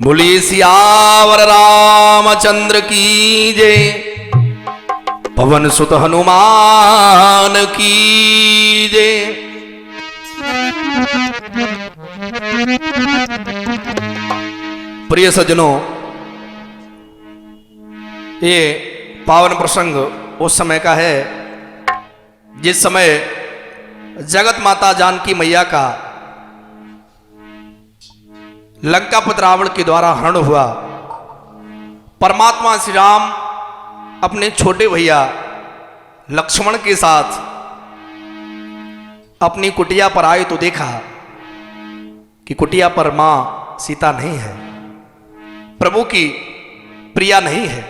बोलिए सियावर रामचंद्र की जय। पवन सुत हनुमान की जय। प्रिय सज्जनों, ये पावन प्रसंग उस समय का है जिस समय जगत माता जानकी मैया का लंकापति रावण के द्वारा हरण हुआ। परमात्मा श्री राम अपने छोटे भैया लक्ष्मण के साथ अपनी कुटिया पर आए तो देखा कि कुटिया पर मां सीता नहीं है, प्रभु की प्रिया नहीं है।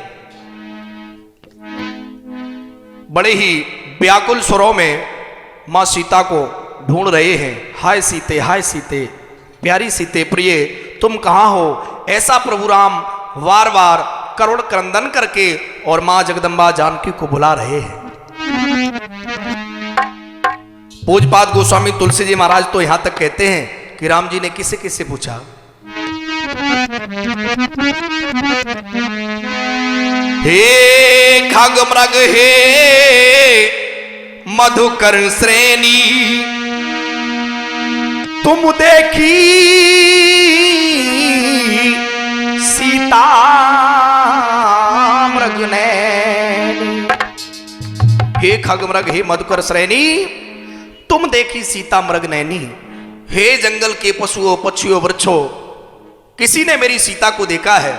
बड़े ही व्याकुल स्वरों में मां सीता को ढूंढ रहे हैं। हाय सीते, हाय सीते, प्यारी सीते, प्रिय तुम कहां हो, ऐसा प्रभु राम वार वार करुण क्रंदन करके और मां जगदम्बा जानकी को बुला रहे हैं। पूज्यपाद गोस्वामी तुलसी जी महाराज तो यहां तक कहते हैं कि राम जी ने किसे किसे पूछा, हे खगमृग हे मधुकर श्रेणी, तुम देखी सीता मृग नैनी। हे खगमृग हे मधुकर श्रेणी, तुम देखी सीता मृग नैनी। हे जंगल के पशुओं पक्षियों वृक्षों, किसी ने मेरी सीता को देखा है,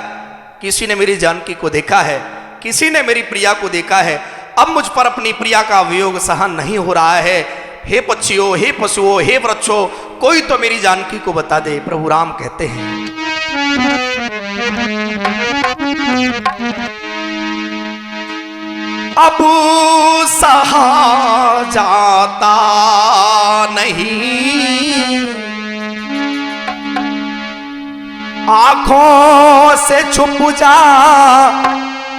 किसी ने मेरी जानकी को देखा है, किसी ने मेरी प्रिया को देखा है। अब मुझ पर अपनी प्रिया का वियोग सहन नहीं हो रहा है। हे पक्षियों, हे पशुओं, हे वृक्षों, कोई तो मेरी जानकी को बता दे। प्रभु राम कहते हैं, अब सहा जाता नहीं, आंखों से छुप जा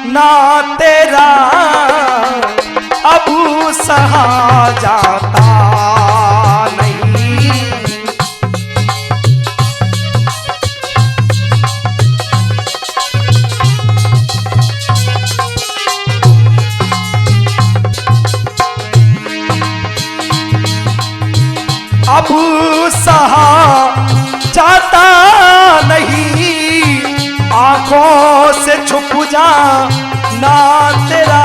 ना तेरा, अब सहा जाता नहीं। अब सहा जाता नहीं, आंखों से छुप जा ना तेरा,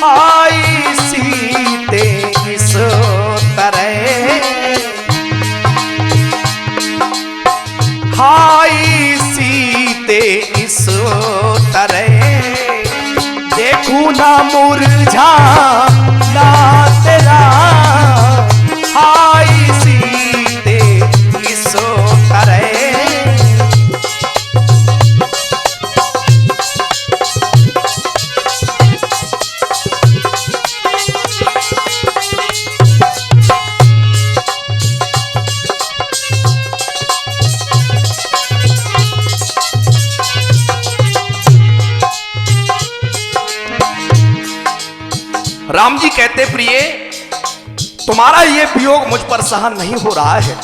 आई सीते इस तरह, आई सीते इस तरह, देखूं ना मुरझा ना तेरा, आई सीते इस तरह। राम जी कहते, प्रिय तुम्हारा ये वियोग मुझ पर सहन नहीं हो रहा है।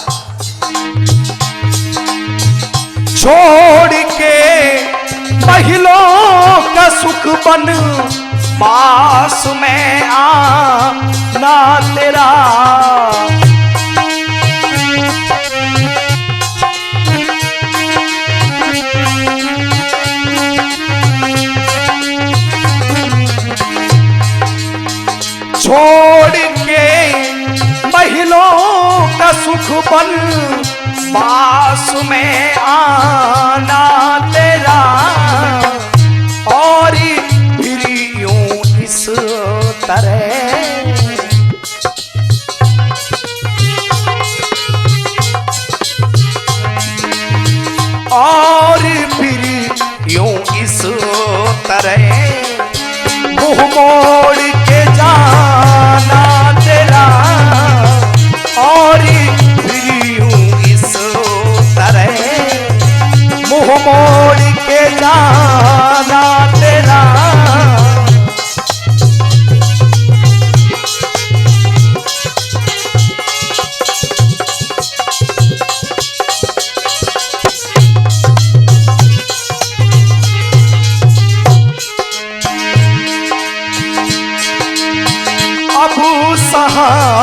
छोड़ के महिलों का सुख बन पास में आ ना तेरा, छोड़ के महिलों का सुख बन पास में आना तेरा, और फिर यूं इस तरह, और फिर यूं इस तरह, मुंह मोड़ के जाना तेरा, और फिर यूं इस तरह, मुंह मोड़ के जाना तेरा।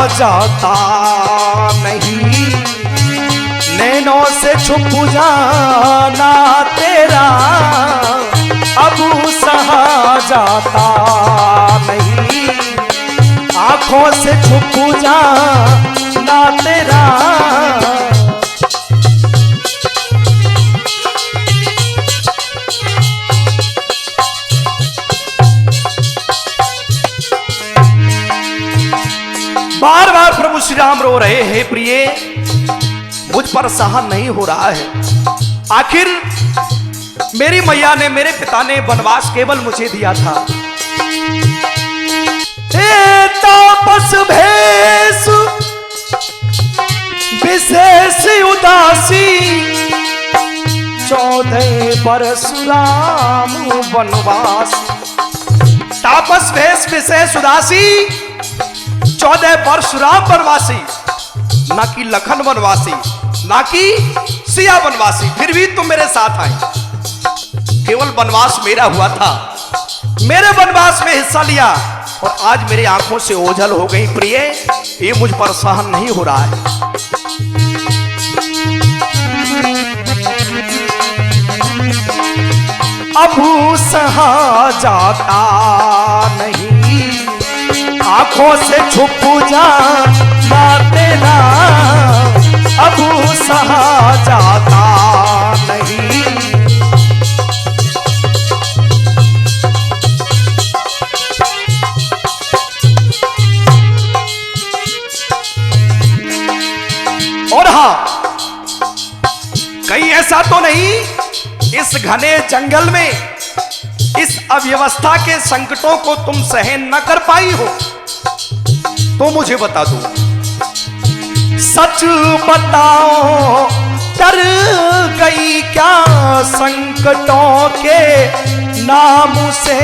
जाता नहीं, नैनों से छुप जाना तेरा अब सहा जाता नहीं, आंखों से छुप जाना तेरा। बार बार प्रभु श्री राम रो रहे हैं, प्रिय मुझ पर सहन नहीं हो रहा है। आखिर मेरी मैया ने, मेरे पिता ने वनवास केवल मुझे दिया था। तापस भेष विशेष उदासी, 14 परशुराम वनवास। तापस भेष विशेष उदासी, 14 परशुराम वनवासी, ना कि लखन वनवासी, ना कि सिया वनवासी, फिर भी तुम मेरे साथ आए। केवल वनवास मेरा हुआ था, मेरे वनवास में हिस्सा लिया और आज मेरी आंखों से ओझल हो गई। प्रिय ये मुझ पर सहन नहीं हो रहा है। अब सहा जाता नहीं, आंखों से छुप जाना तेरा अब सहा जाता नहीं। और हाँ, कहीं ऐसा तो नहीं इस घने जंगल में इस अव्यवस्था के संकटों को तुम सहन न कर पाई हो? तो मुझे बता दो, सच बताओ, डर गई क्या संकटों के नाम से?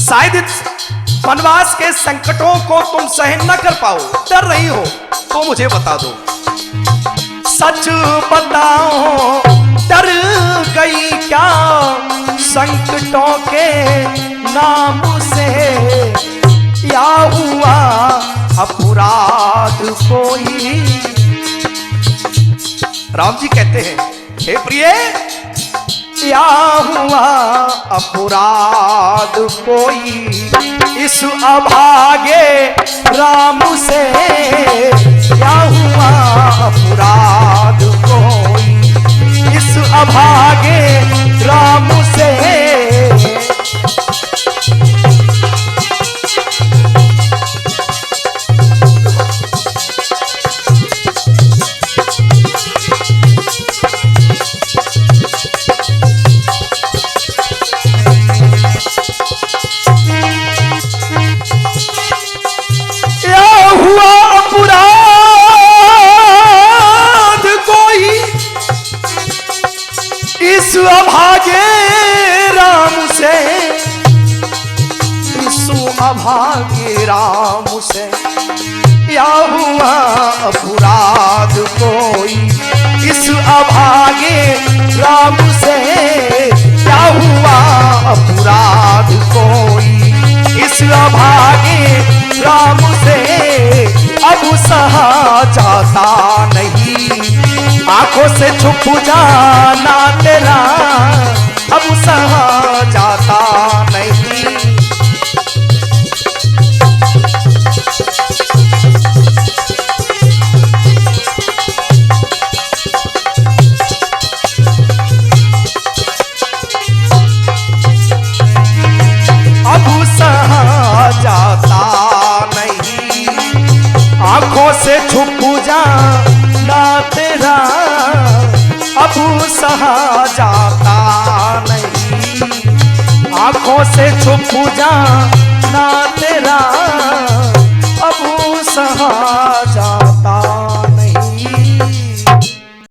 शायद वनवास के संकटों को तुम सहन न कर पाओ, डर रही हो, तो मुझे बता दो, सच बताओ, डर गई क्या संकटों के नाम से? या हुआ अपराध कोई? राम जी कहते हैं, हे प्रिय, या हुआ अपराध कोई इस अभागे राम से? या हुआ अपराध कोई इस अभागे राम से? अभागे राम से या हुआ अपराध कोई इस अभागे राम से? या हुआ अपराध कोई इस अभागे राम से? अब सहा जाता नहीं, आंखों से छुप जाना तेरा अब सहा जाता नहीं। जाता नहीं, आंखों से छुप जाना तेरा अब सहा जाता नहीं, आंखों से छुप जाना तेरा अब सहा जा